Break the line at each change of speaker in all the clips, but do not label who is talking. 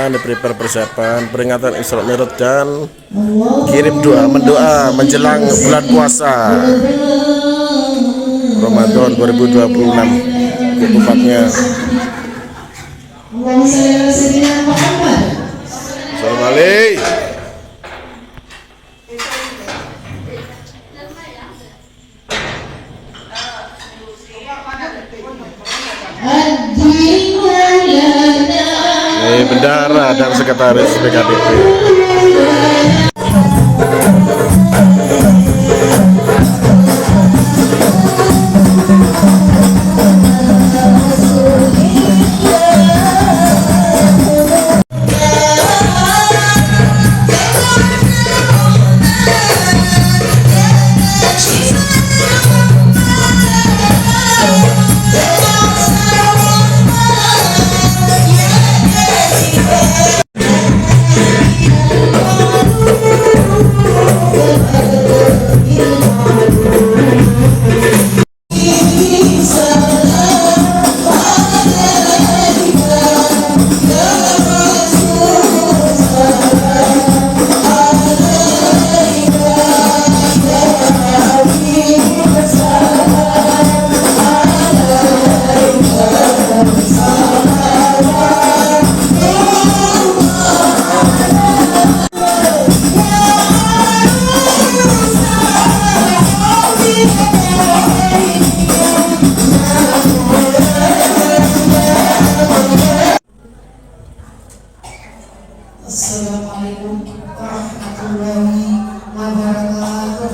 Ini prepare persiapan peringatan Isra Mi'raj dan kirim doa mendoa menjelang bulan puasa Ramadan 2026 tepatnya. Assalamualaikum. Bendara dan sekretaris PKDP.
Assalamualaikum warahmatullahi wabarakatuh.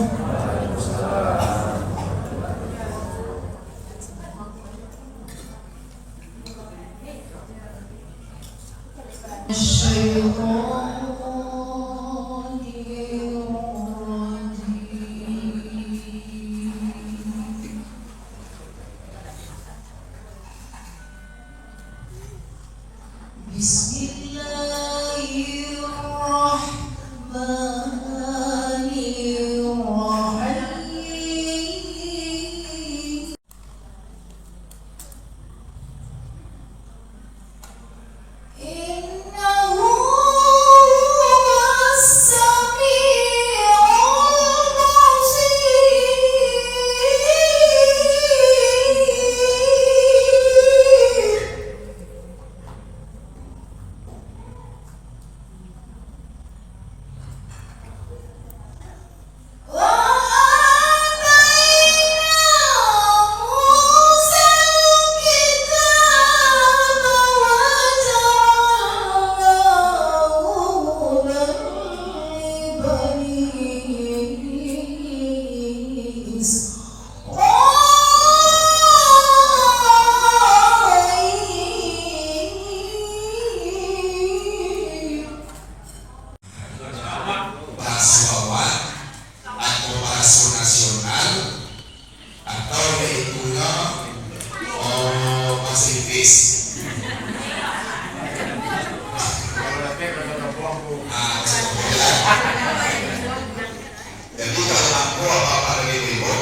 Jadi kalau lampu apa-apa dari timur,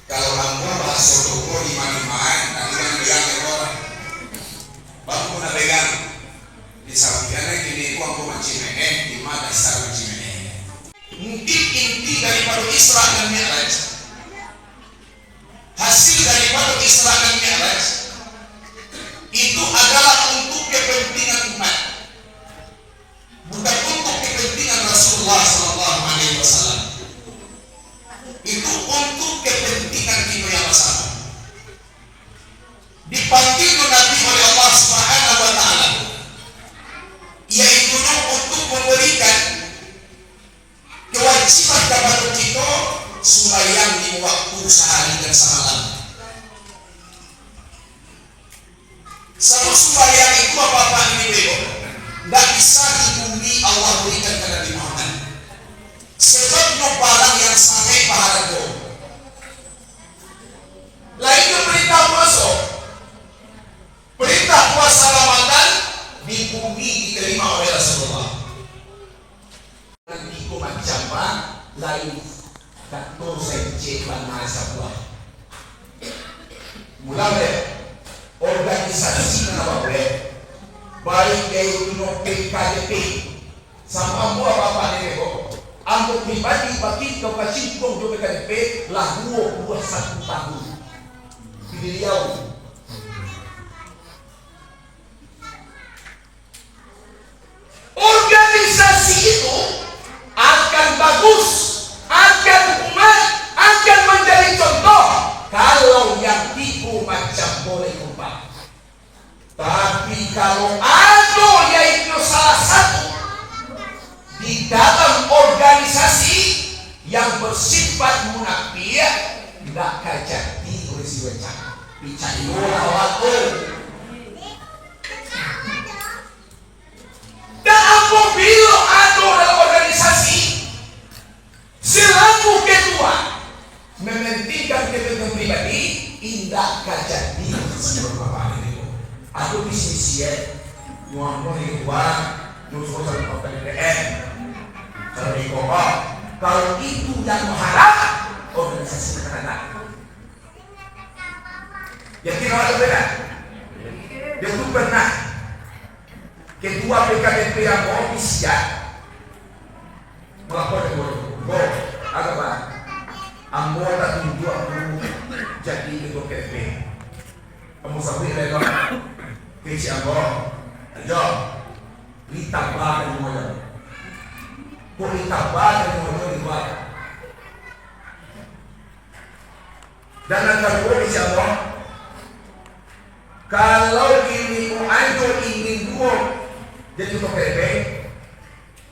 kalau lampu bahasa toko di mana-mana, nanti kan bilang ya orang, bangku na pegang di sampingnya gini, aku macam di mana dasar macam ini. Inti daripada Isra dan Mi'raj, hasil daripada Isra dan Mi'raj itu adalah untuk kepentingan umat, bukan untuk kepentingan Rasulullah Sallallahu Alaihi Wasallam. Itu untuk kepentingan kita yang bersama. Dipanggil Nabi oleh Allah Subhanahu Wa Taala, yaitu untuk memberikan kewajiban kepada kita sembahyang di waktu sehari dan semalam. Sebab sembahyang itu apa-apa ini bego, tidak bisa dibumi Allah berikan kepada Nabi Muhammad. Sebab barang yang sampai pahala itu. Lain perintah masuk, perintah mulai organisasi na boleh baik yaitu no PKDP sama ambo apa ni ko ambo pribadi bagi to kasimpong do PKDP lah 21 tahun beliau organisasi itu akan bagus, akan kuat, akan menjadi contoh kalau yang tipu macam boleh umpat. Tapi kalau ada yaitu salah satu di dalam organisasi yang bersifat munafik, tidak kajati oleh si wajah. Bicara waktu. Dan apabila ada dalam organisasi selaku ketua mementingkan kepentingan pribadi, tidak kajati sebuah bapak ini. Aku bisnis ya, nyuang ketua, nyusul sama PDN, sama ikoma. Kalau itu yang mengharap organisasi terkenal. Yang kita ada beda. Dia itu pernah ketua PKDP yang ofisial melapor ke apa? Anggota tunjuk aku jadi ketua PKDP. Kamu sampai lego, keci anggota, jom, ditambah dengan modal. Kau ditambah dengan modal dibuat. Dan akan boleh keci anggota. Kalau ini anjur ingin dua jadi ketua PKDP,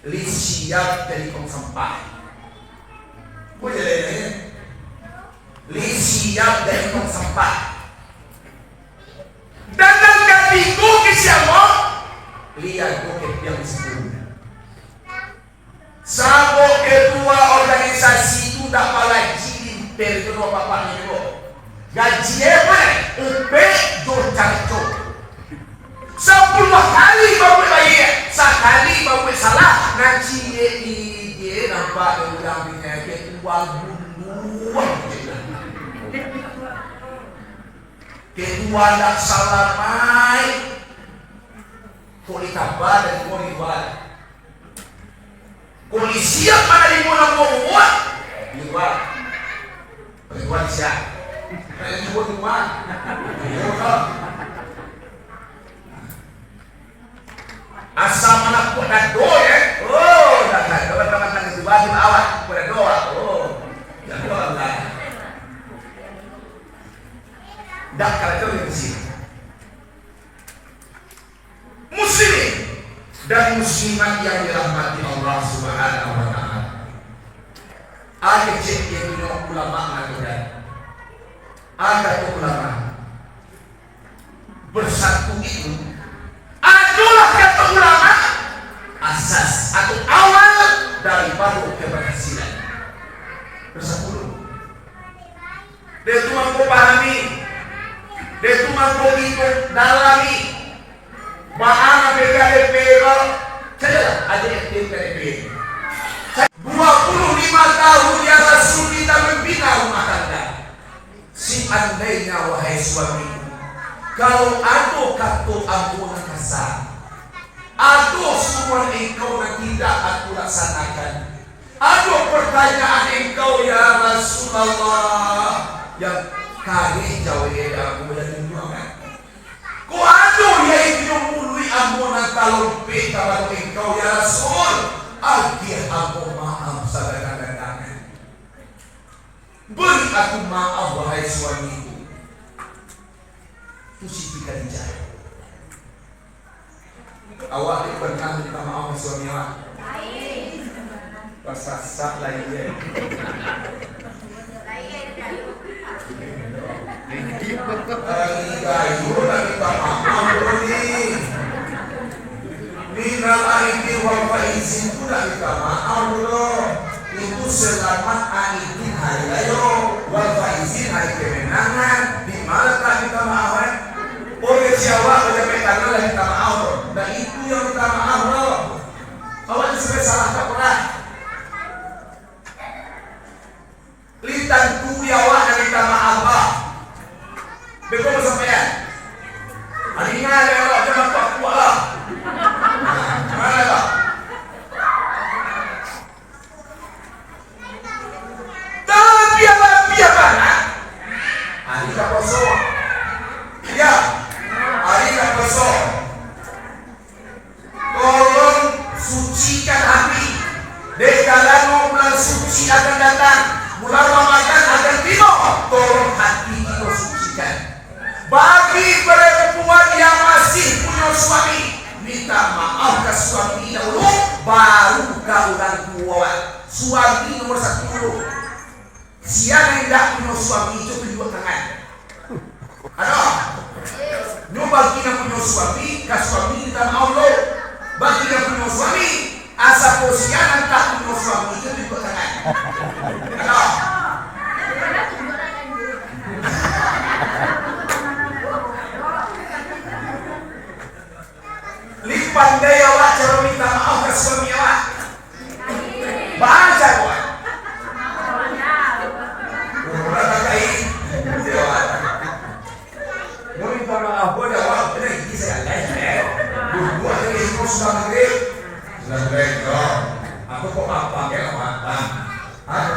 li siap jadi tong sampah. Kau jadi ini, li siap jadi tong sampah. Dan katiku ke siapa? Lihat kau yang disebut. Sabo ketua organisasi itu tak malah jadi ketua bapak ini kok. Gaji apa? Upe jocarco. 10 kali bapak bayar, sekali bapak salah. Nanti dia nampak orang punya ketua bunuh. Ketua tak salah mai. Kau ditambah dan kau dibuat. Kau siap pada di mana mau buat? Dibuat. Dibuat siap. Kayak buat dibuat. Asal mana pun dah doa ya. Oh, dah teman-teman itu wajib awak pada doa. Oh, jangan doa lah. Dah kalau itu sih. Muslim dan muslimat yang dirahmati Allah Subhanahu wa taala. Ada cek yang ulama ada. Ada ulama bersatu itu adalah kata ulama asas atau awal daripada keberhasilan. Bersatu. Dia tu mampu pahami, dia tu mampu ikut dalami. Bahana PKDP saja ada PKDP. 25 tahun ya Rasul kita membina rumah tangga. Si andainya wahai suami, kalau ada kata ampunan kasar, ada semua engkau yang tidak aku laksanakan, ada pertanyaan engkau ya Rasulullah yang kali jawab aku boleh tunjukkan. Kau ada yang melalui ampunan kalau kalau engkau ya Rasul, akhir aku maaf saudara-saudara. Beri aku maaf wahai suamiku. Itu si Khadijah. Awak ni pernah minta maaf suami awak? Pasak lagi ya. Kayu nak minta maaf ni. Minal aidin wal faizin pun nak minta maaf dulu. Itu selamat aidin hari ayo wal faizin hari kemenangan. Di mana tak minta maaf? Oleh siapa mencapai tangan dan minta maaf? Dan itu yang minta maaf loh. Awak disebut salah tak pernah. Litan tu awak dan minta maaf lah. Betul sampean. Hari ini lewat jangan kuat lah. Mana lah? Tapi apa? Hari kaposo. Ya. Hari kaposo. Tolong sucikan hati. Dekalamu bulan suci akan datang. Bulan Ramadan akan tiba. Tolong hati kita sucikan. Bagi perempuan yang masih punya suami, minta maaf ke suami dahulu, baru ke orang tua. Suami nomor 1 dulu. Siapa yang tidak punya suami itu tunjuk tangan. Ada? Nyoba kita punya suami, ke suami minta maaf dulu. Bagi yang punya suami, asal posian tak punya suami itu tunjuk tangan. Ada? Pandai awak cara minta maaf ke suami awak. Baca awak. Orang pakai jawab. Mau minta maaf pada awak ini kisah lain. Dua hari itu sudah maghrib. Sudah maghrib. Aku kok apa ya apa? Aku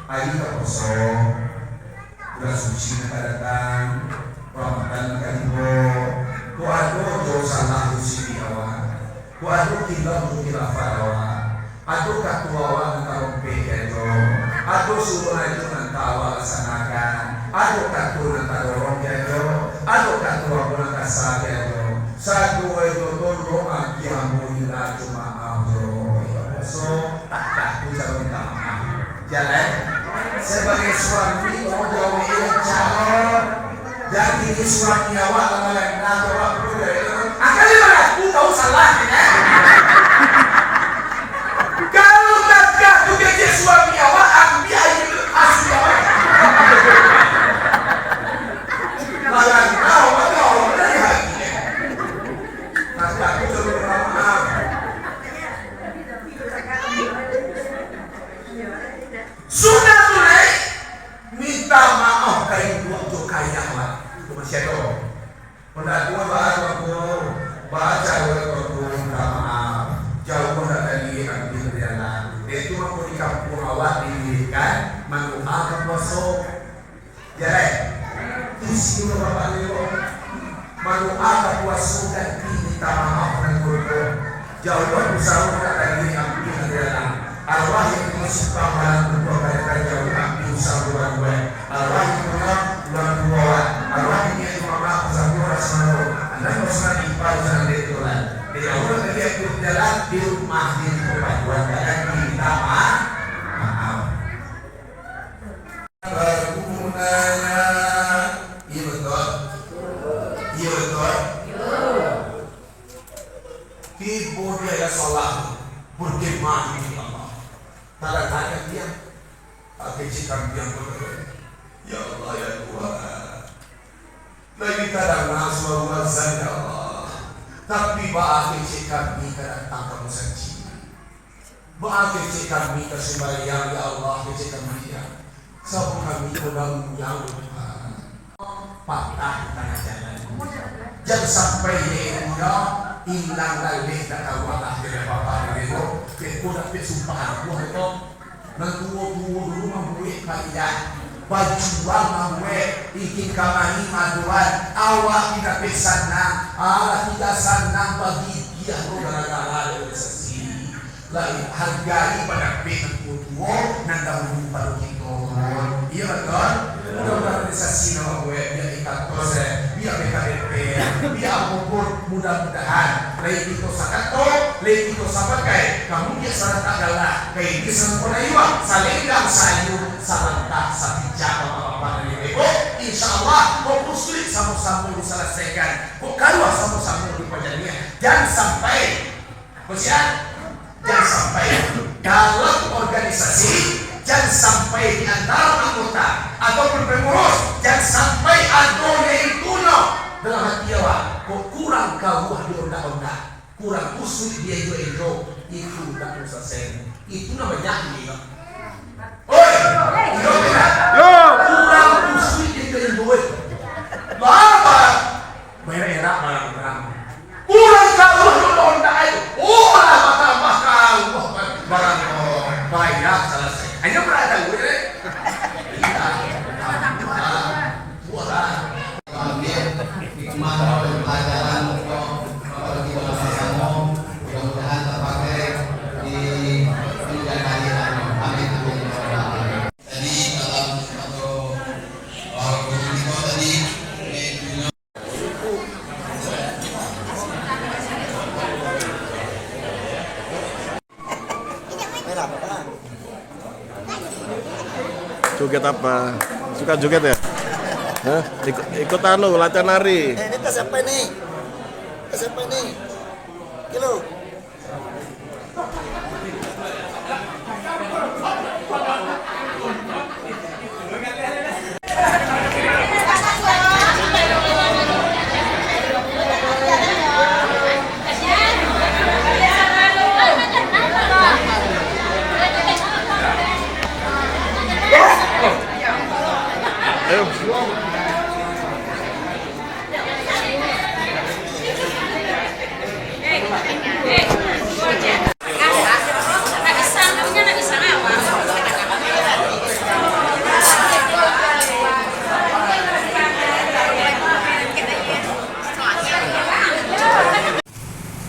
hari kosong. Sudah suci nak datang. Ramadan nak tiba. Ku ada dosa lah suci awak. Ku ada kita mungkin awak. Ada ketua awak nak rompe itu. Ada suruh itu nak awak laksanakan. Ada ketua nak dorong itu. Ada ketua nak kasar itu. Satu itu tolong aki amu ila cuma amro. So tak aku jangan minta maaf. Jalan. Sebagai suami mau jauh ini calon. Jadi suami awak lama-lama nak awak berdua. Akan aku tahu salah ya. Kalau tak kau kerja suami awak, ambil air asli awak. Malah kau dari hati. Nak aku suruh maaf. Sudah mulai minta maaf kain untuk kaya awak. Itu masih ada. Pendakwah baru baca waktu minta maaf. Jauh dari ambil jalan. Itu mau di kampung awak didirikan manual ke poso. Jadi, isi bapak leo manual ke poso dan minta maaf dan guru. Jauh usaha dari ambil jalan. Arwah yang masuk pamalan untuk mereka jauh ambil usaha dua. Arwah yang bulan dua. Arwah yang maaf usaha rasanya. Anda masalah ipar usaha detulan. Dia orang tadi aku jalan di rumah di tempat dan minta maaf. Bergunanya, iya betul. Iya betul. Ibu dia ya sholat berjemaah ini Allah. Tanda-tanda dia, pakai sikap dia betul. Ya Allah ya Tuhan. Lagi kadang nasuh wazan ya Allah. Tapi bahagia cik kami datang kamu saji. Bahagia cik kami kesembahyang ya Allah cik kami ya. Sebab kami kurang yang patah tengah jalan. Jangan sampai dia hilang lagi tak tahu Allah dengan bapak itu. Kita dah sumpah aku itu. Nanti dulu membuat kaidah. Bajuan mawe ikin kamani maduan awak tidak besanang Allah tidak sanang bagi dia gara-gara organisasi lain hargai pada pihak kutuo nanda ulu pada kita iya betul mudah-mudahan organisasi nama gue biar ikat kose biar BKDP biar apapun mudah-mudahan lain itu sakato lain itu sabakai kamu dia salah tak galah kayak ini sempurna iwak salendang sayur salantah sapi japa bapak dari ibu insyaallah fokus klik sama-sama diselesaikan bukanlah sama-sama di pajanya jangan sampai jangan sampai dalam organisasi jangan sampai di antara anggota ataupun pengurus jangan sampai ada yang kuno dalam hati awak kok kurang kau di undang-undang kurang usul dia itu tidak selesai itu namanya ini kurang usul dia itu
hikmah dan pelajaran untuk memperbaiki bahasa kamu mudah-mudahan terpakai di kemudian hari. Amin amin ya rabbal alamin. Tadi dalam satu video tadi
Joget apa? Suka joget ya? Hah? Ikut anu latihan nari.
Ini tas apa nih? Tas apa nih? Kilo.
Ayo.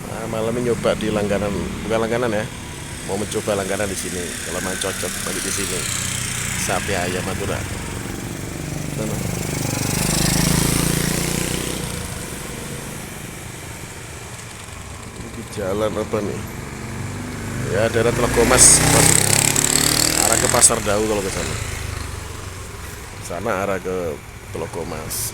Nah, malam ini nyoba di langganan, bukan langganan ya, mau mencoba langganan di sini. Kalau mau cocok balik di sini. Sate ayam Madura. Sana. Ini jalan apa nih? Ya daerah Telekomas, arah ke Pasar Dau kalau ke sana. Sana arah ke Telekomas.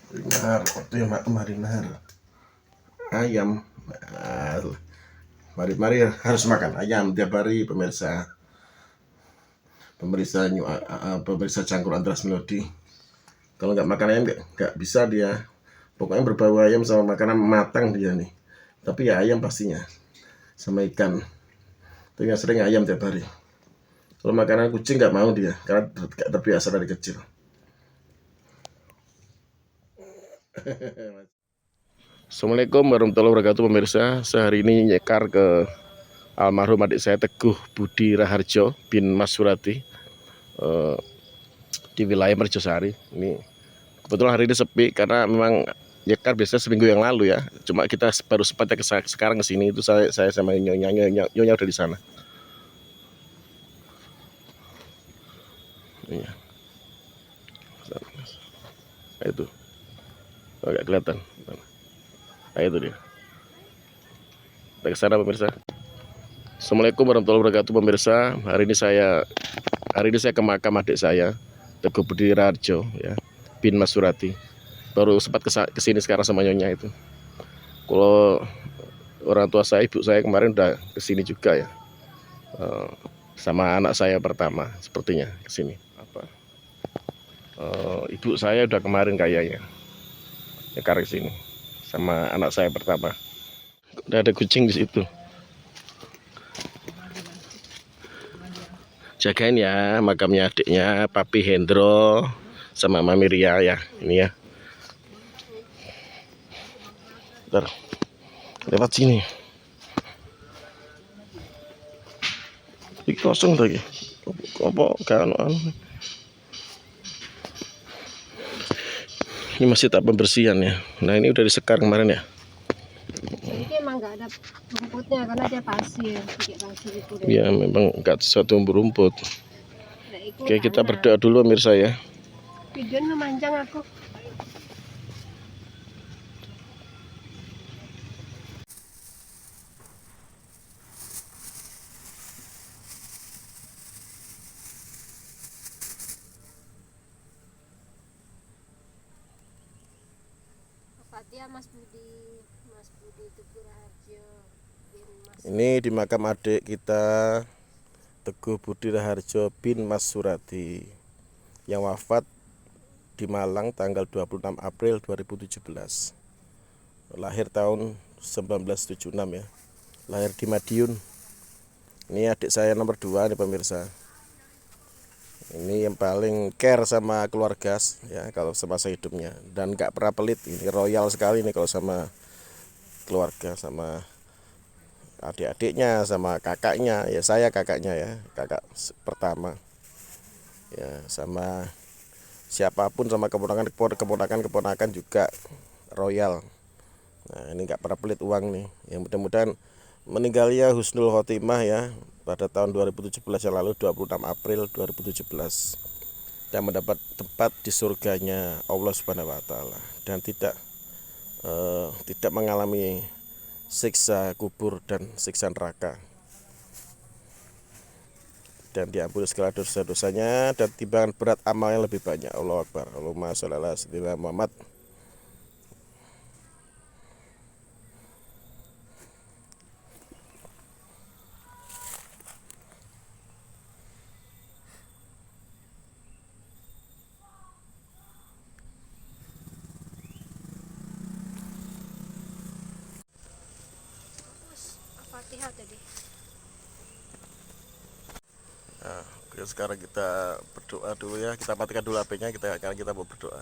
Nahar, waktu yang mari nahar ayam. Mari harus makan ayam tiap hari pemirsa. Pemirsa Cangkur Andras Melodi. Kalau nggak makan ayam nggak bisa dia. Pokoknya berbau ayam sama makanan matang dia nih. Tapi ya ayam pastinya sama ikan. Itu yang sering ayam tiap hari. Kalau makanan kucing nggak mau dia karena terbiasa dari kecil. Assalamualaikum warahmatullahi wabarakatuh pemirsa. Sehari ini nyekar ke almarhum adik saya Teguh Budi Raharjo bin Mas Surati di wilayah Merjosari. Ini kebetulan hari ini sepi karena memang nyekar biasanya seminggu yang lalu ya. Cuma kita baru sempatnya sekarang kesini itu saya sama nyonya udah di sana. Iya. Itu. Agak kelihatan. Nah itu dia. Kita ke sana pemirsa. Assalamualaikum warahmatullahi wabarakatuh pemirsa. Hari ini saya ke makam adik saya Teguh Budi Raharjo ya, bin Mas Surati. Baru sempat kesini sekarang sama nyonya itu. Kalau orang tua saya, ibu saya kemarin udah kesini juga ya. Sama anak saya pertama sepertinya kesini. Ibu saya udah kemarin kayaknya. Nyekar sini sama anak saya pertama. Udah ada kucing di situ. Jagain ya makamnya adiknya Papi Hendro sama Mami Ria ya. Ini ya. Bentar. Lewat sini. Ini kosong lagi. Apa kan ini masih tak pembersihan ya. Nah ini udah disekar kemarin ya.
Ini emang nggak ada rumputnya karena dia pasir itu.
Ya memang nggak sesuatu rumput. Oke kita berdoa dulu pemirsa ya.
Video memanjang aku. Al-Fatihah Mas Budi Teguh Raharjo bin Mas.
Ini di makam adik kita Teguh Budi Raharjo bin Mas Surati yang wafat di Malang tanggal 26 April 2017. Lahir tahun 1976 ya. Lahir di Madiun. Ini adik saya nomor 2 nih pemirsa. Ini yang paling care sama keluarga ya kalau semasa hidupnya, dan gak pernah pelit. Ini royal sekali nih kalau sama keluarga, sama adik-adiknya, sama kakaknya. Ya saya kakaknya ya, kakak pertama. Ya sama siapapun, sama keponakan juga royal. Nah ini gak pernah pelit uang nih. Yang mudah-mudahan meninggalnya husnul khotimah ya pada tahun 2017 yang lalu, 26 April 2017, dan mendapat tempat di surganya Allah Subhanahu wa taala, dan tidak mengalami siksa kubur dan siksa neraka, dan diampuni segala dosa-dosanya, dan timbangan berat amalnya lebih banyak. Allahu Akbar. Allahumma sholli ala sayyidina Muhammad.
Al-Fatihah tadi.
Nah, oke, sekarang kita berdoa dulu ya. Kita matikan dulu HP-nya, kita mau berdoa.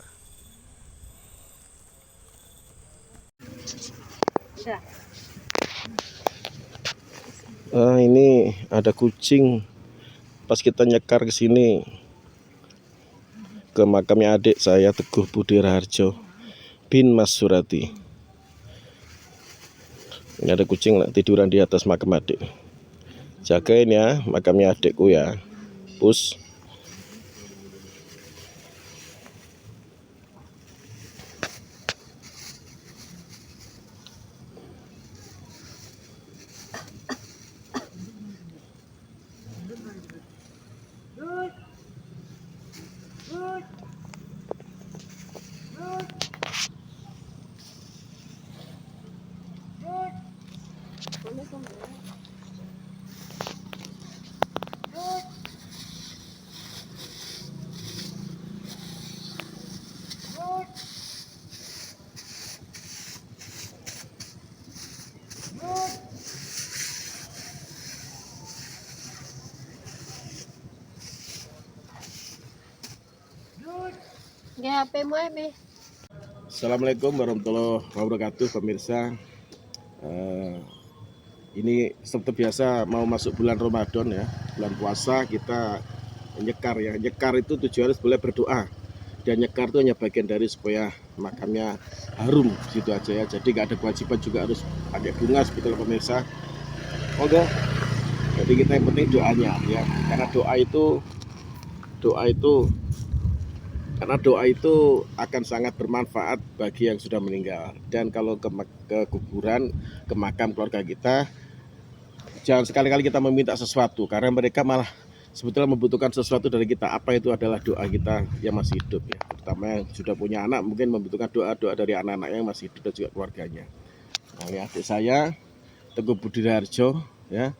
Sudah.
Ini ada kucing pas kita nyekar ke sini ke makamnya adik saya Teguh Budi Raharjo bin Mas Surati. Ini ada kucing tiduran di atas makam adik. Jagain ya makamnya adikku ya, Pus.
Nggih HP-mu ae, Mi.
Assalamualaikum warahmatullahi wabarakatuh pemirsa. Ini seperti biasa mau masuk bulan Ramadan ya, bulan puasa, kita nyekar ya. Nyekar itu tujuannya boleh berdoa, dan nyekar itu hanya bagian dari supaya makamnya harum gitu aja ya. Jadi nggak ada kewajiban juga harus pakai bunga seperti itu pemirsa. Oke. Jadi kita yang penting doanya ya, karena doa itu akan sangat bermanfaat bagi yang sudah meninggal. Dan kalau ke kuburan, ke makam keluarga kita, jangan sekali-kali kita meminta sesuatu, karena mereka malah sebetulnya membutuhkan sesuatu dari kita. Apa itu adalah doa kita yang masih hidup ya, terutama yang sudah punya anak mungkin membutuhkan doa dari anak-anak yang masih hidup dan juga keluarganya. Nah, ini adik saya Teguh Budi Raharjo ya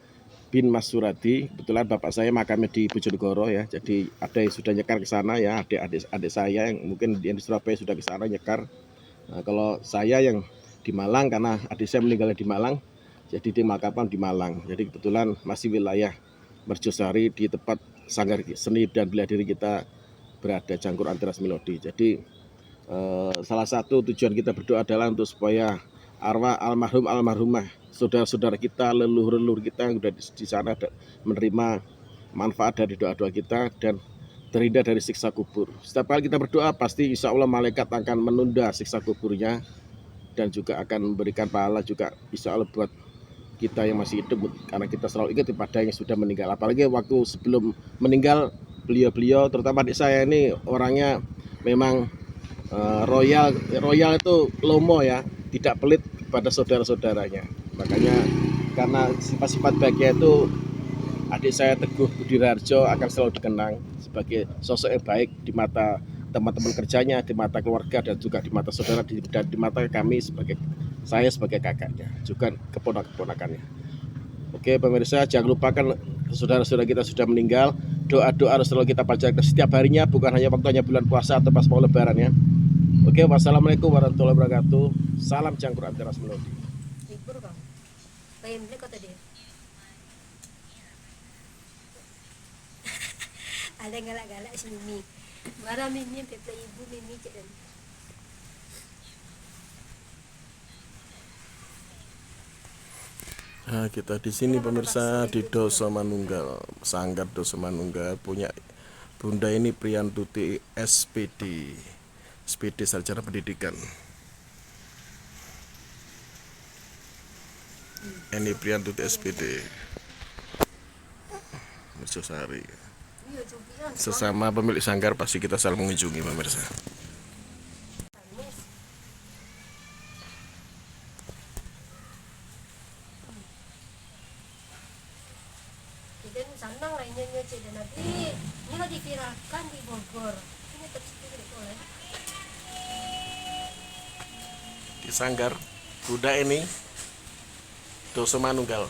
bin Mas Surati. Kebetulan bapak saya makamnya di Bojonegoro ya, jadi ada yang sudah nyekar ke sana ya, adik saya yang mungkin di Surabaya sudah ke sana nyekar. Nah, kalau saya yang di Malang, karena adik saya meninggalnya di Malang, jadi dimakamkan di Malang. Jadi kebetulan masih wilayah Merjosari, di tempat Sanggar Seni dan Bela Diri kita berada, Jangkur Antiras Melodi. Jadi salah satu tujuan kita berdoa adalah untuk supaya arwah almarhumah, saudara-saudara kita, leluhur kita yang sudah di sana menerima manfaat dari doa-doa kita dan terhindar dari siksa kubur. Setiap kali kita berdoa, pasti insya Allah malaikat akan menunda siksa kuburnya, dan juga akan memberikan pahala juga insya Allah buat kita yang masih hidup, karena kita selalu ingat pada yang sudah meninggal. Apalagi waktu sebelum meninggal, beliau terutama adik saya ini orangnya memang royal itu lomo ya, tidak pelit pada saudara-saudaranya. Makanya karena sifat-sifat baiknya itu, adik saya Teguh Budi Raharjo akan selalu dikenang sebagai sosok yang baik di mata teman-teman kerjanya, di mata keluarga, dan juga di mata saudara, dan di mata kami saya sebagai kakaknya, juga keponakan-keponakannya. Oke pemirsa, jangan lupakan saudara-saudara kita sudah meninggal, doa-doa harus selalu kita panjatkan setiap harinya, bukan hanya waktunya bulan puasa atau pas mau lebaran ya. Oke, wassalamualaikum warahmatullahi wabarakatuh. Salam Cangkur Antaras Melodi.
Libur kamu. Kayak beli kota dia. Ada galak-galak si Mimi. Marah Mimi, pepe ibu Mimi cek.
Nah, kita di sini pemirsa di Doso Manunggal, Sanggar Doso Manunggal, punya Bunda ini Priyantuti SPD, SPD Sarjana Pendidikan. Ini Priyantuti SPD, Mercosari. Sesama pemilik sanggar pasti kita saling mengunjungi pemirsa.
Kita senang lah nyanyi cek dan nanti ini lo diviralkan di Bogor. Ini terus itu boleh.
Di sanggar Bunda ini Doso Manunggal.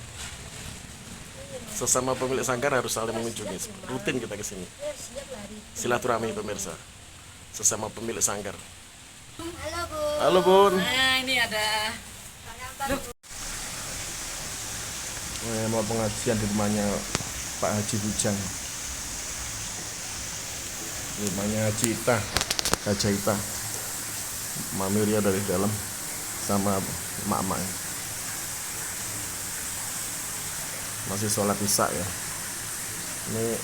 Sesama pemilik sanggar harus saling mengunjungi. Rutin kita ke sini. Silaturahmi pemirsa. Sesama pemilik sanggar.
Halo Bu.
Halo Bun.
Nah, ini ada
Mau pengajian di rumahnya Pak Haji Bujang. Rumahnya Haji Ita, Haji Ita. Mami Ria dari dalam sama emak-emak. Masih sholat isya ya. Ini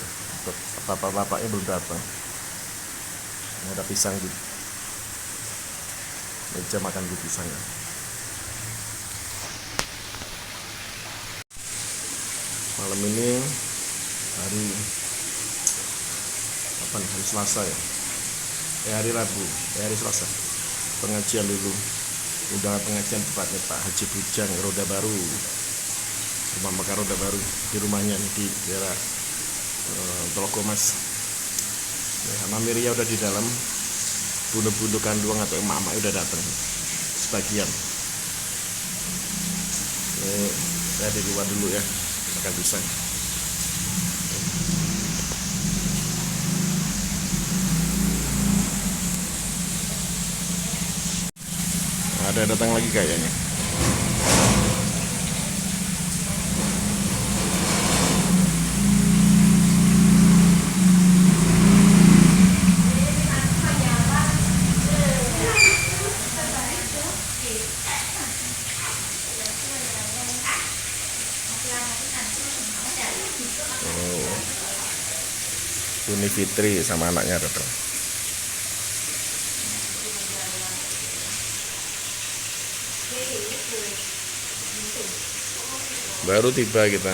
bapak-bapaknya belum datang. Ini ada pisang di meja makan di pisang ya. Malam ini hari apa nih? Hari Selasa ya. Hari Rabu, hari Selasa. Pengajian dulu. Undangan pengajian tepatnya Pak Haji Bujang, Roda Baru. Rumah makan Roda Baru di rumahnya nih, di daerah Tolokomas. Mami Ria udah di dalam. Bunda-bunda kandung atau emak-emak udah datang sebagian. Ini saya di luar dulu ya, makan pisang. Ada datang lagi kayaknya. Uni Fitri sama anaknya datang. Baru tiba kita.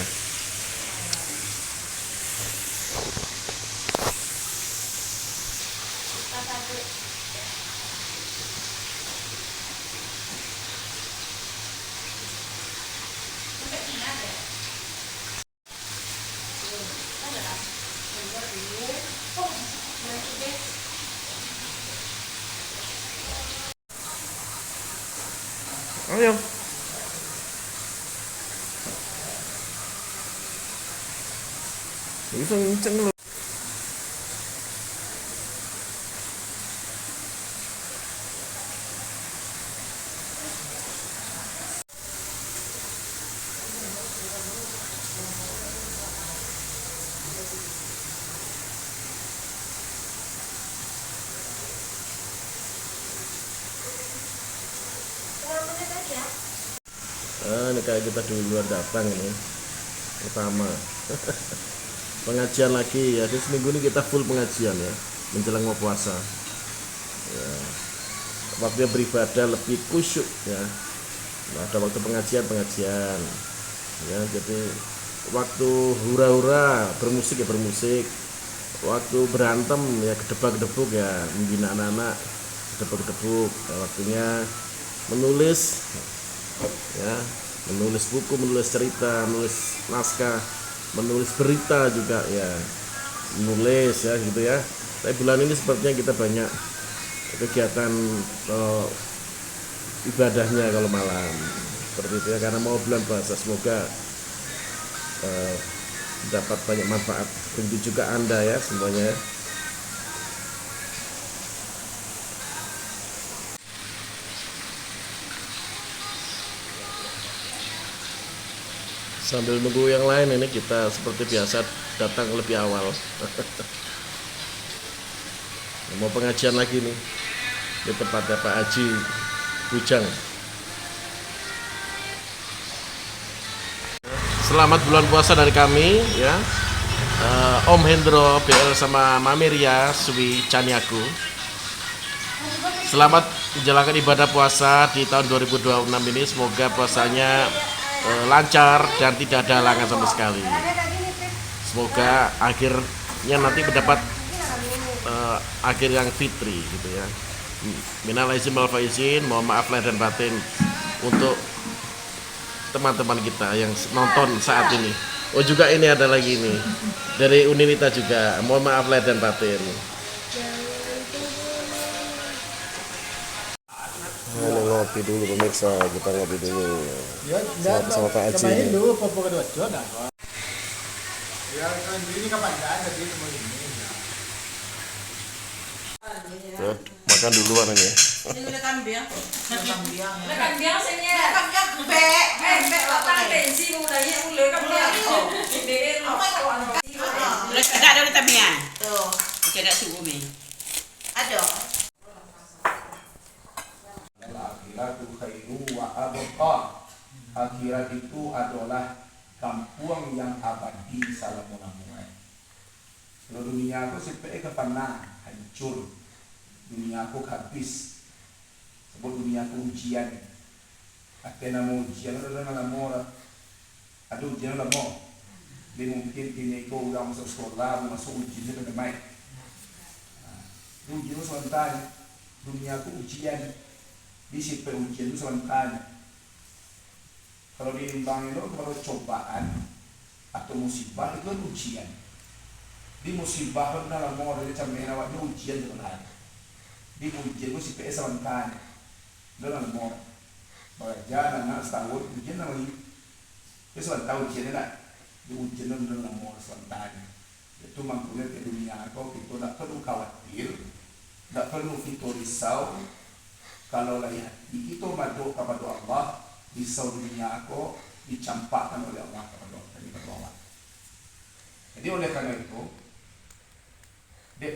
Ayo. Bisa ngenceng lu. Ini kayak kita di luar datang ini pertama. Pengajian lagi ya, di seminggu ini kita full pengajian ya, menjelang mau puasa ya. Waktunya beribadah lebih khusyuk ya. Nah, ada waktu pengajian ya, jadi waktu hura-hura bermusik ya bermusik, waktu berantem ya kedebak-kedebuk ya, membina anak-anak kedebak-kedebuk ya, waktunya menulis ya, menulis buku, menulis cerita, menulis naskah, menulis berita juga ya, menulis ya gitu ya. Tapi bulan ini sepertinya kita banyak kegiatan ibadahnya kalau malam seperti itu ya, karena mau bulan puasa. Semoga dapat banyak manfaat, begitu juga Anda ya semuanya. Sambil nunggu yang lain ini kita seperti biasa datang lebih awal. Mau pengajian lagi nih di tempatnya Pak Haji Bujang. Selamat bulan puasa dari kami ya, Om Hendro BL sama Mamiria Suwi Caniaku. Selamat menjalankan ibadah puasa di tahun 2026 ini. Semoga puasanya lancar dan tidak ada halangan sama sekali. Semoga akhirnya nanti mendapat akhir yang fitri gitu ya. Minal aizin wal faizin, mohon maaf lahir dan batin untuk teman-teman kita yang nonton saat ini. Oh juga ini ada lagi nih dari Uninita juga, mohon maaf lahir dan batin. Ini ngopi dulu pemirsa, kita ngopi dulu. Sama Pak Haji.
Dulu popo kedua jodoh. Ya ini kapan ada di semua ini.
Ya, makan duluan ini.
Ini udah kambing.
Kambiang.
Udah kambing senya. Kambing bek. Bek patang bensin mulanya mulai kambing. Ini udah ada di tabian. Tuh. Tidak subuh ni. Ada.
Al-akhiratu khairu wa abqa. Akhirat itu adalah kampung yang abadi salamun-lamun. Kalau dunia aku sampai ke panah hancur, dunia aku habis. Sebab dunia aku ujian. Akhirnya mau ujian adalah namora. Ada ujian lah mau. Dia mungkin ini kau udah masuk sekolah, masuk ujian itu baik. Ujian sementara, dunia aku ujian. Di situ ujian itu sementara. Kalau diimbang itu kalau cobaan atau musibah itu kan ujian. Di musibah kan dalam mau dari camai awaknya ujian dengan. Di ujian itu si PS sementara. Dalam mau belajar anak setahun ujian namanya. Itu sementara ujian tak. Di ujian itu dalam mau sementara. Itu makanya ke dunia kau kita tak perlu khawatir, tak perlu kita risau. Kalau layak itu madu kepada Allah, risau dunia aku dicampakkan oleh Allah kepada Allah. Jadi oleh karena itu,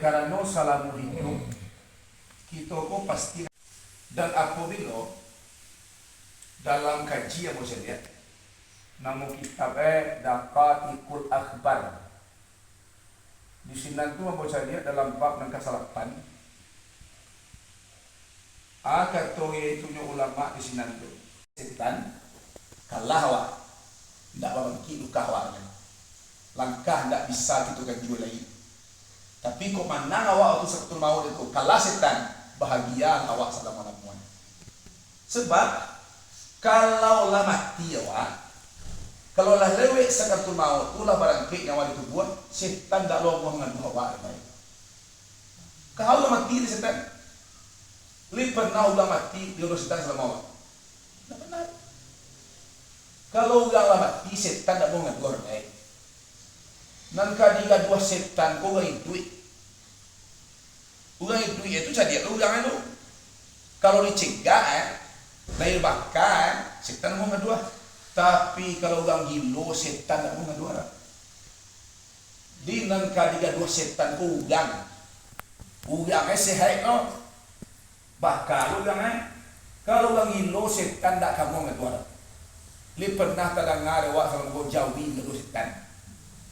karena salamu hidup kita kok pasti. Dan apabila dalam kajian mau saya lihat, nama kitab Daqaiqul Akhbar. Di sini tu mau saya lihat dalam bab yang ke-8. Kata itu ulama di sini tu setan kalah wa tidak bangkit luka wa langkah tidak bisa kita ganjul lagi. Tapi kok mana awak waktu sekutu maut itu kalah setan bahagia awak selama-lamanya. Sebab kalau lah mati awak, kalau lah lewek sekutu maut ulah barangkit nyawa itu buat setan tak luang dengan awak baik. Kalau lah mati setan li pernah ulang mati di setan selama awak? Tak pernah. Kalau ulang mati setan tak mau ngagor baik. Nanti dia dua setan kau ulang duit. Ulang duit itu jadi ulang itu. Kalau dicegah, lahir bakar, setan mau ngedua. Tapi kalau ulang gilo setan tak mau ngedua. Di nanti dia dua setan kau ulangnya sehat no. Bahkan kalau orang ilo setan tak kamu ngedua. Li pernah terdengar awak sama kau jauhi ngedua setan.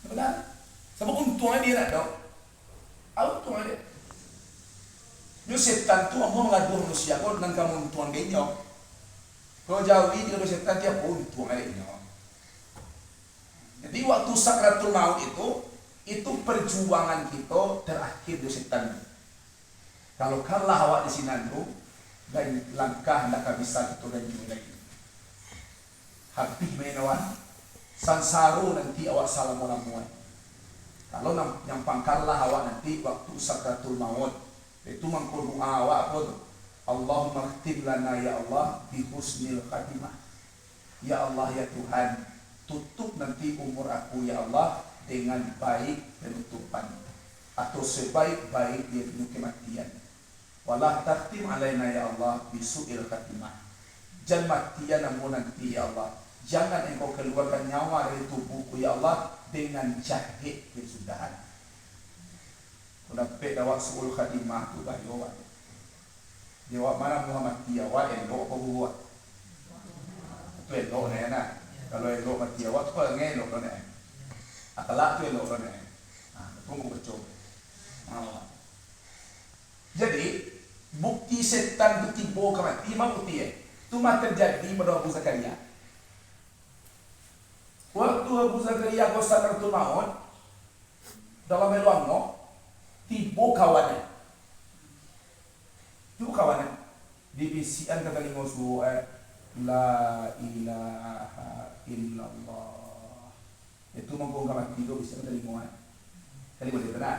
Benar? Sebab untungnya dia nak tahu. Untungnya dia. Yo setan tu mau ngadu manusia kau dengan kamu untung dia nyok. Kau jauhi ngedua setan dia pun untung dia nyok. Jadi waktu sakratul maut itu perjuangan kita terakhir di setan. Kalau kalah awak di sini tu, dan langkah tak bisa kita ganjil lagi. Habis main awak, sansaru nanti awak salam orang muat. Kalau yang pangkallah awak nanti waktu sakratul maut, itu mangko doa awak apa tu? Allahumma khtim lana ya Allah bi husnil khatimah. Ya Allah ya Tuhan, tutup nanti umur aku ya Allah dengan baik penutupan atau sebaik-baik dia penuh kematian. Walah takhtim alaina ya Allah bi su'il khatimah. Jangan matian namun nanti ya Allah. Jangan engkau keluarkan nyawa dari tubuhku ya Allah dengan jahit kesudahan. Kuna pe dawak suul khatimah tu dah yo. Jawab mana Muhammad dia wa elok apa buat? Tu elok ni nak. Kalau elok mati awak tu ngai elok ni. Akhlak tu elok ni. Tunggu betul. Jadi bukti setan tu tiba ke mati memang bukti tu mah terjadi pada Abu Zakaria. Waktu Abu Zakaria kau sakratul maut dalam eluangno tiba kawannya. Tiba kawannya di bisian kata lima surat la ilaha illallah. Itu mengkong mati tu bisian kata lima. Kali boleh benar.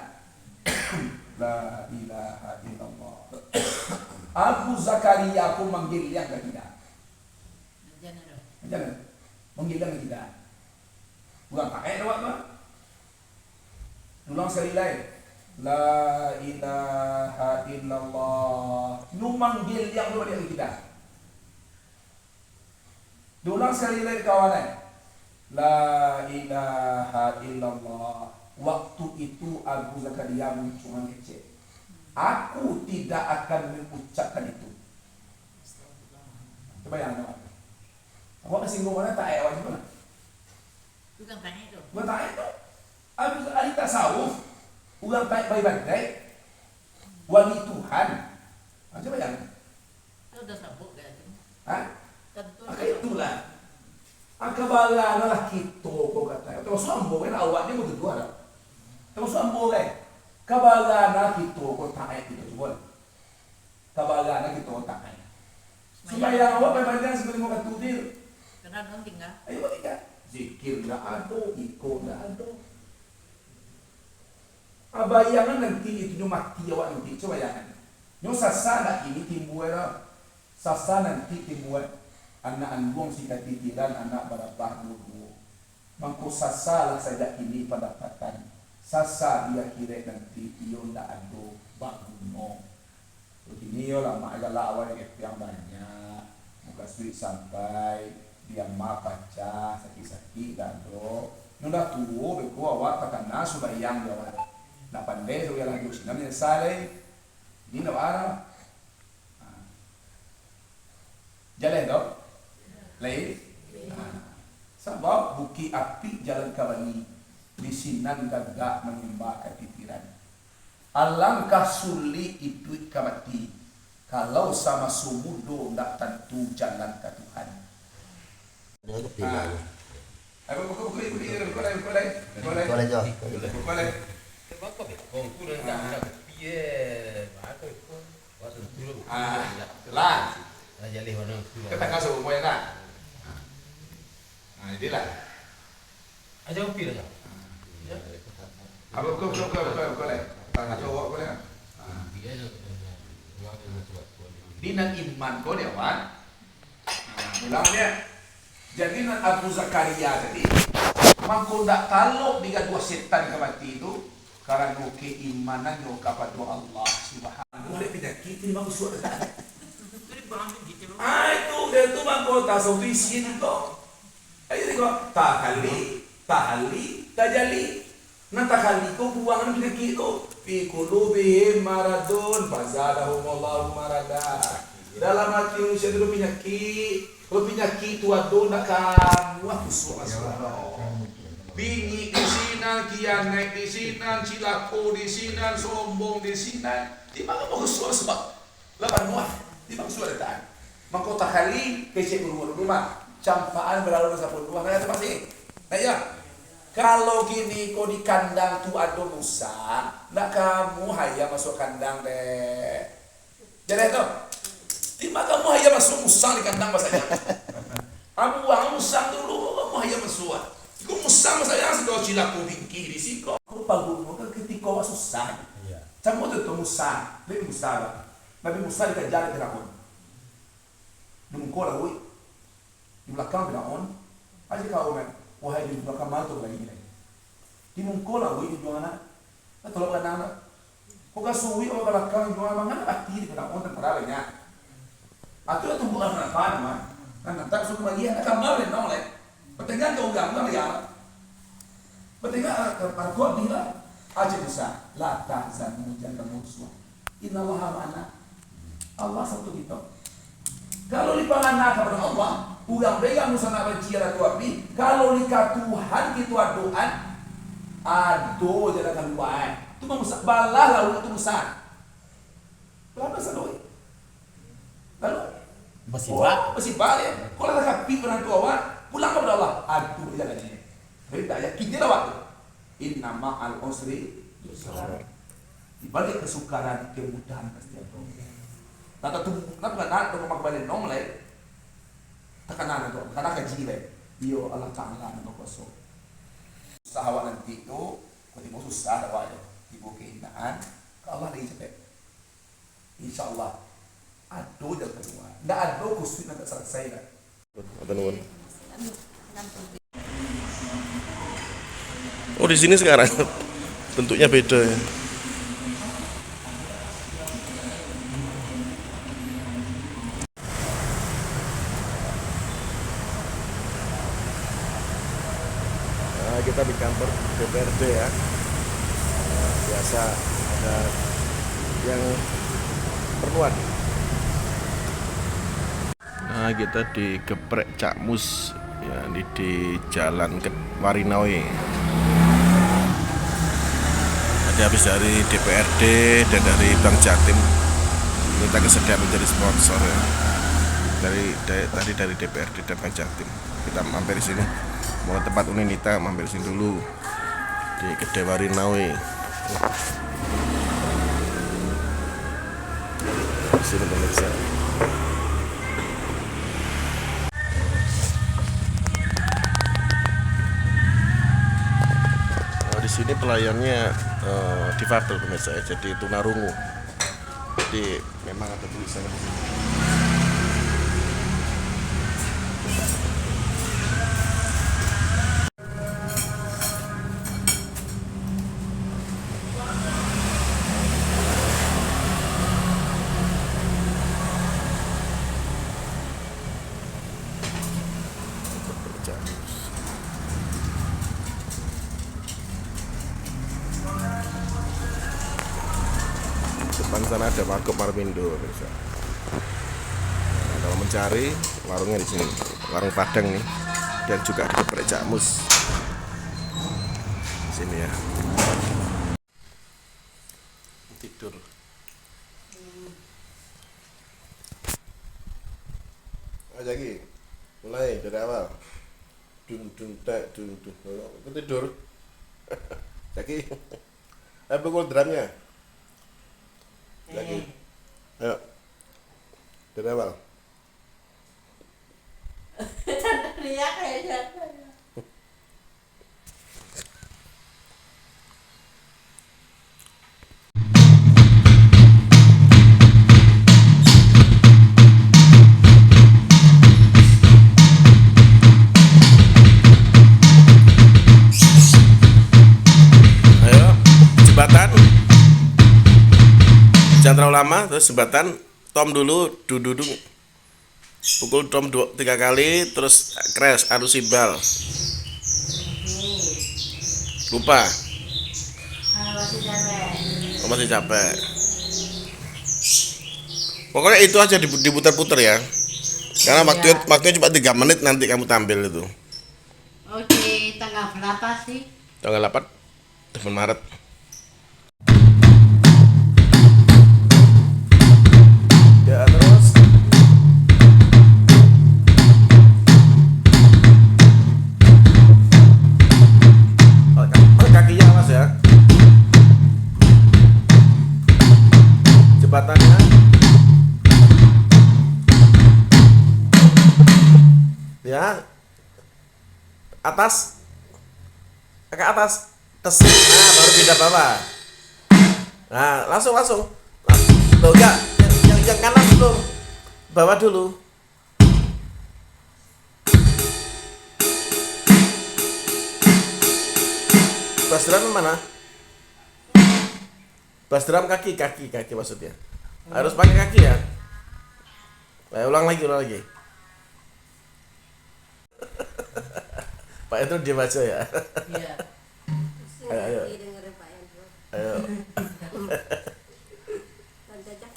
La ilaha illallah. Abu Zakaria pun manggil yang ketiga. Jangan. Manggil yang ketiga. Bukan pakai awak mah. Ulang sekali lagi. La ilaha illallah. Nu manggil yang dua yang ketiga. Ulang sekali lagi kawan. La ilaha illallah. Waktu itu Abu Zakaria cuma ngecek. Aku tidak akan mengucapkan itu. Coba yang apa? Awak kasih mana tak awak gimana?
Bukan tanya itu.
Bukan tak itu. Abu ahli tasawuf, orang baik bandai, wali Tuhan. Coba yang.
Itu dah sabuk kan?
Hah?
Tentu.
Maka itulah. Akabalan lah kita kau kata. Tahu sombong kan awaknya begitu dua dah. Tahu sombong kan. Kabalan kita kau tak itu coba. Kabalan kita tak ai. Supaya awak berbanding sebelum mau katudir.
Kena dong tinggal.
Ayo tinggal. Zikir dah ada, ikut dah ada. Bayangan nanti itu mati awak nanti. Coba bayangkan. Nyo sasa ini timbul lah. Sasa nanti timbul. Anak anbuang si katitiran, anak berabah dulu. Mangko sasa lah saja ini pendapatan. Sasa dia kira nanti iyo ndak ado banguno. Begini yo lah mak galak awak yang banyak. Muka sulit sampai dia mak baca sakit-sakit dah do. Nunda tuo beko awak takana subayang dia awak. Nak pandai so lah dus. Namanya saleh. Ini nak arah. Jalan dok. Lain. Sebab buki api jalan kawani di sinan gagak menyembah katitiran. Alangkah sulit itu kamati kalau sama sumudo ndak tentu jalan ke Tuhan. Apa boleh jauh. Boleh. Lah. Kita kasih umur yang nak. Inilah.
Aja upi dah.
Apa boleh. Tangan cowok boleh. Dinan iman kau dia wan. Ulang dia. Jadi nan Abu Zakaria tadi. Mangko ndak kalau diga dua setan ke mati itu karena keimanan yo kepada Allah Subhanahu. Boleh penyakit ini bagus suara. Itu dia tu mangko tak solusi itu. Ayo tengok tahali, tajali. Nah tahali ko buangan penyakit itu. Fi qulubihim maradun fazadahumullahu marada. Dalam hati manusia itu penyakit. Kalau penyakit itu ada nak kamu aku suara. Bingi di sini, kian naik di sini, cilako di sini, sombong di sini. Di mana mau suara sebab lapan muah. Di mana suara tak? Maka tahali kecek rumah. Campaan berlalu masa pun dua kali pasti. Nah ya, kalau gini kau di kandang tu ada musa, nak kamu hayam masuk kandang deh. Jadi tu, timah kamu hayam masuk musa di kandang masanya. Abu wang musa dulu, kamu hayam masuk. Kung sama saya sudah cila ko kiri siko. Ako pagbuno ka ketika wa susah.
Iya.
Samo to musa, le musa. Nabi Musa dikejar Firaun. Dumungko lawi. Di belakang Firaun, aja kau men, wahai di belakang malu lagi ini. Di mungko lawi di mana? Atau lawan anak. Kau kasui orang belakang jual mana aktif Firaun tentara banyak. Atau itu bukan apa mah. Kan tak suka bagian akan malu nolak. Pertengah kau gambar ya. Pertengah aku bilang aja Musa, la tahzan jangan musuh. Innallaha ma'ana. Allah satu kita. Kalau dipangana kepada Allah, ugang begang Musa nak berjiara tu api. Kalau lika Tuhan kita doa, aduh jangan keluar. Tu Musa balah lalu tu Musa. Berapa saloi? Lalu masih balik. Kalau nak kapi orang tua pulang kepada Allah. Aduh jangan ini. Berita ya kita waktu. Inna ma'al usri yusra. Di balik kesukaran kemudahan pasti ada. Nata tu nak kembali nong lagi. Tekanan itu, karena kaji lagi. Iyo Allah Taala nak kosong. Sahabat nanti itu, kalau susah ada wajah, ibu kehinaan, Allah lagi cepet. Insyaallah, ado dah kedua. Ndak ado kusut nak selesai dah.
Atau nuwun. Oh di sini sekarang bentuknya beda ya. Nah, kita di kantor DPRD ya. Nah, biasa ada yang perluan. Nah, kita di Geprek Cak Mus ya, di Jalan Warinawe. Tadi habis dari DPRD dan dari Bank Jatim minta kesediaan menjadi sponsor ya. Tadi dari DPRD dan Bank Jatim kita mampir di sini mau tempat Uninita, mampir sini dulu di Gede Warinawe. Di sini pemirsa. Di sini pelayannya difabel pemirsa ya, jadi tunarungu. Jadi memang ada tulisannya di sini. Depan sana ada Magop Marmindo. Nah, kalau mencari warungnya di sini, warung Padang nih, dan juga ada Geprek Cak Mus. Di sini ya. Tidur. Ayo lagi, mulai dari awal. Dung dung tak dung dung. Tidur. Lagi. Ayo pukul drumnya. Lagi. Ayo. Dari awal.
Teriak kayaknya.
Ayo, jembatan. Jangan terlalu lama, terus jembatan. Tom dulu, duduk. Pukul tom 3 kali, terus crash, adu simbal. Lupa. Oh, masih capek. Pokoknya itu aja diputar-putar ya. Karena waktunya cuma 3 menit nanti kamu tampil itu.
Oke, tanggal berapa sih?
Tanggal 8 Maret. Ya terus. Kakinya awas ya. Jembatannya. Ya. Atas. ke atas, tes, nah baru pindah bawah. Nah langsung. Loh enggak, yang kanan belum, bawah dulu. Bass drum mana? Bass drum kaki maksudnya. Harus pakai kaki ya. Nah, ulang lagi. Pak Endro diam aja ya.
Iya.
Ayo.
Dengerin Pak Endro.
Ayo.
Tante Jack.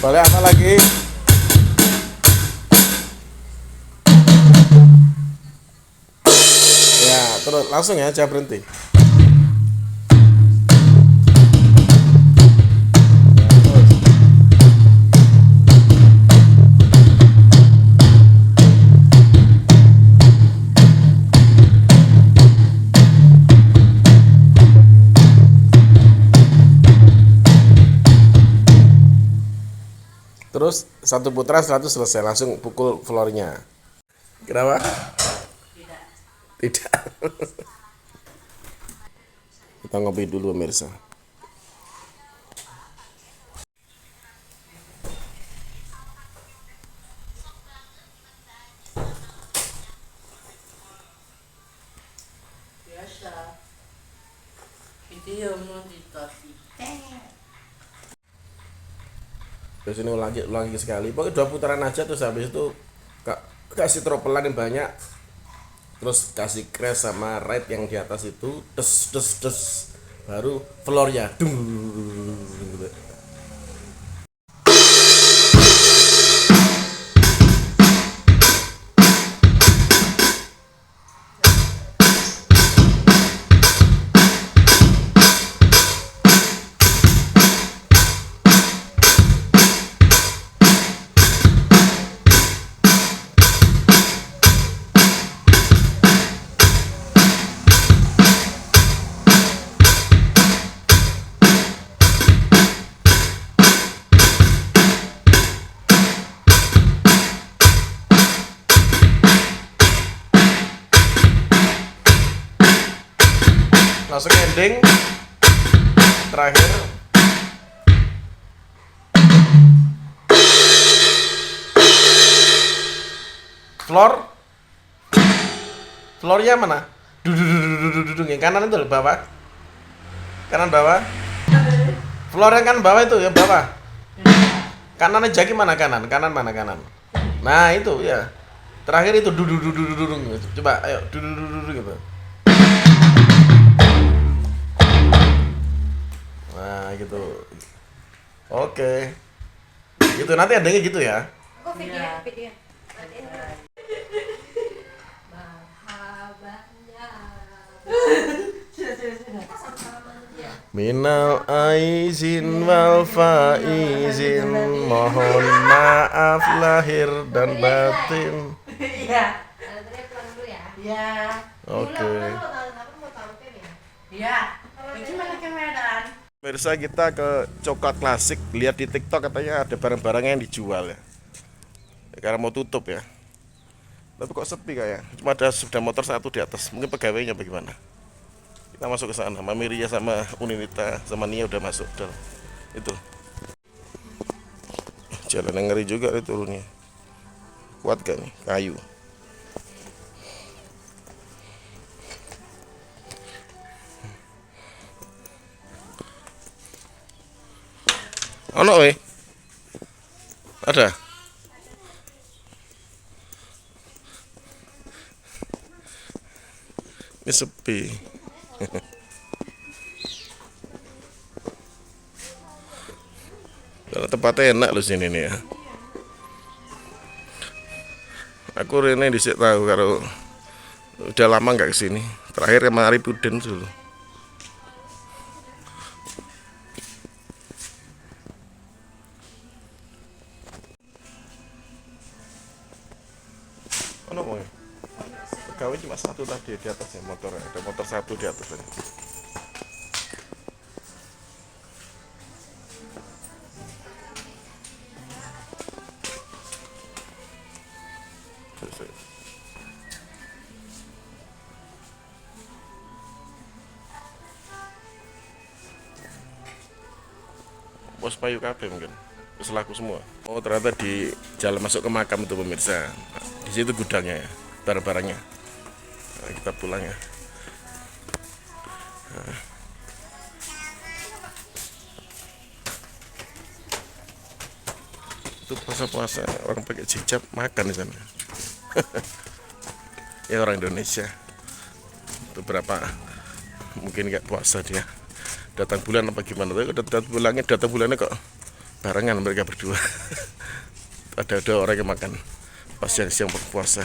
Boleh apa lagi? Ya, terus langsung ya, jangan berhenti. Terus satu putaran setelah itu selesai, langsung pukul floornya. Kenapa? Tidak. Kita ngopi dulu pemirsa.
Biasa. Video mau dikasih.
Terus ini ulang lagi sekali. Pokoknya 2 putaran aja, terus habis itu kasih tropelan yang banyak. Terus kasih crash sama ride yang di atas itu, des. Baru floornya dung gitu. Langsung ending terakhir. Floornya mana? Dudung yang kanan itu loh, bawah. Kanan bawah. Floor yang kanan bawah itu ya, bawah. Kanannya Jaki mana kanan? Kanan mana kanan? Nah itu ya. Terakhir itu dudung. Coba ayo dudung gitu. Nah gitu. Oke. Gitu nanti adanya gitu ya.
Kok video? Bahagia.
Minal aizin wal faizin, mohon maaf lahir dan batin.
Iya.
Andre pulang dulu ya.
Iya.
Oke.
Mau tampil ya.
Iya. Gimana ke Medan?
Pemirsa, kita ke Coklat Klasik, lihat di TikTok katanya ada barang-barang yang dijual ya. Karena mau tutup ya. Tapi kok sepi kayak. Cuma ada sudah motor satu di atas. Mungkin pegawainya bagaimana? Kita masuk ke sana. Mami Ria sama Uninita sama Nia udah masuk dalam. Itu. Jalan yang ngeri juga nih turunnya. Kuat gak nih? Kayu. Ono we? Ada? Ini sepi. Kalau tempatnya enak loh sini nih ya. Aku Rene dhisik tahu kalau udah lama nggak kesini. Terakhir kemarin Puden dulu. Ono mau? Pegawai cuma satu tadi di atasnya motornya. Ada motor satu di atas tadi. Pos Payu Kafe mungkin selaku semua. Oh ternyata di jalan masuk ke makam itu pemirsa. Di situ gudangnya ya, barang-barangnya. Nah, kita pulang ya. Nah. Itu puasa-puasa orang pakai hijab makan di sana. Ya orang Indonesia. Beberapa mungkin nggak puasa dia. Datang bulan apa gimana? Tapi datang bulannya kok barengan mereka berdua. Ada orang yang makan pas siang berpuasa.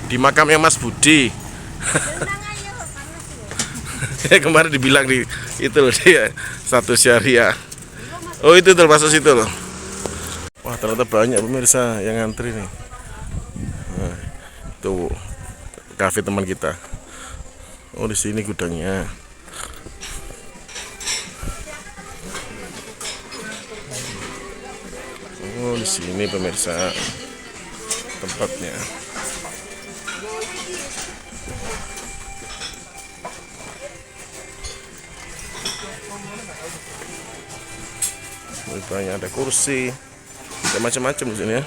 Di makamnya Mas Budi. Kemarin dibilang di itu loh dia satu syariah. Oh itu termasuk situ loh. Wah ternyata banyak pemirsa yang ngantri nih. Nah, tuh kafe teman kita. Oh di sini gudangnya. Oh di sini pemirsa tempatnya. Banyak ada kursi, ada macam-macam di sini ya.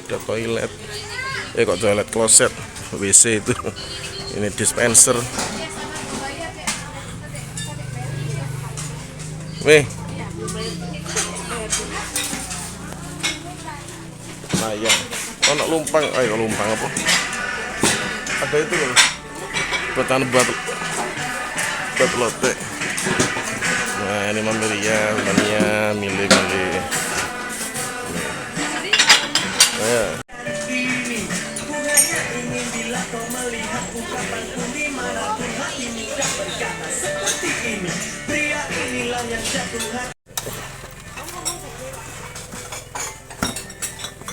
Ada toilet. Kok toilet kloset, WC itu. Ini dispenser. Wih. Nah ya, oh nak lumpang, ayo lumpang apa? Ada itu loh. Buat lote. Nah ini Mami Ria, Mania, milih-milih. Ya.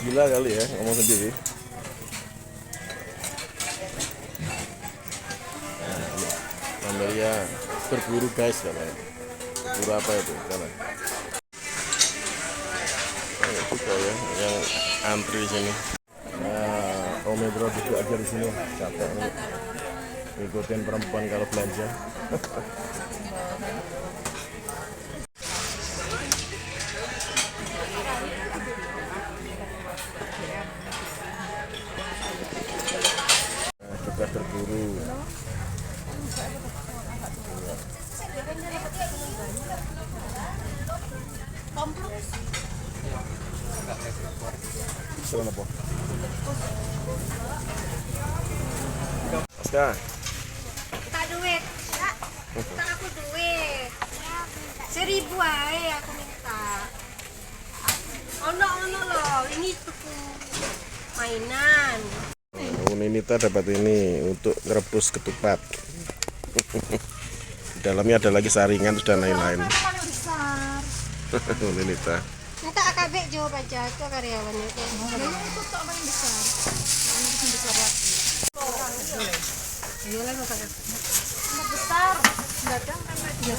Gila kali ya ngomong sendiri. Mami Ria berburu guys katanya. Berburu apa itu? Karena banyak juga ya yang antri di sini. Nah, Om Bro duduk aja di sini, capek nih. Ikutin perempuan kalau belanja. Nah, kita berburu. Selamat apa? Oscar.
Tak duit. Tak aku duit. 1.000 aja aku minta. Ono loh, ini tuku mainan.
Bu Ninita dapat ini untuk merebus ketupat. Di dalamnya ada lagi saringan dan lain-lain. Bu Ninita.
Nanti AKB jawab aja itu karyawannya itu. Itu tak paling besar. Yang besar lagi. Iya lah besar. Enggak besar. Enggak kan dia.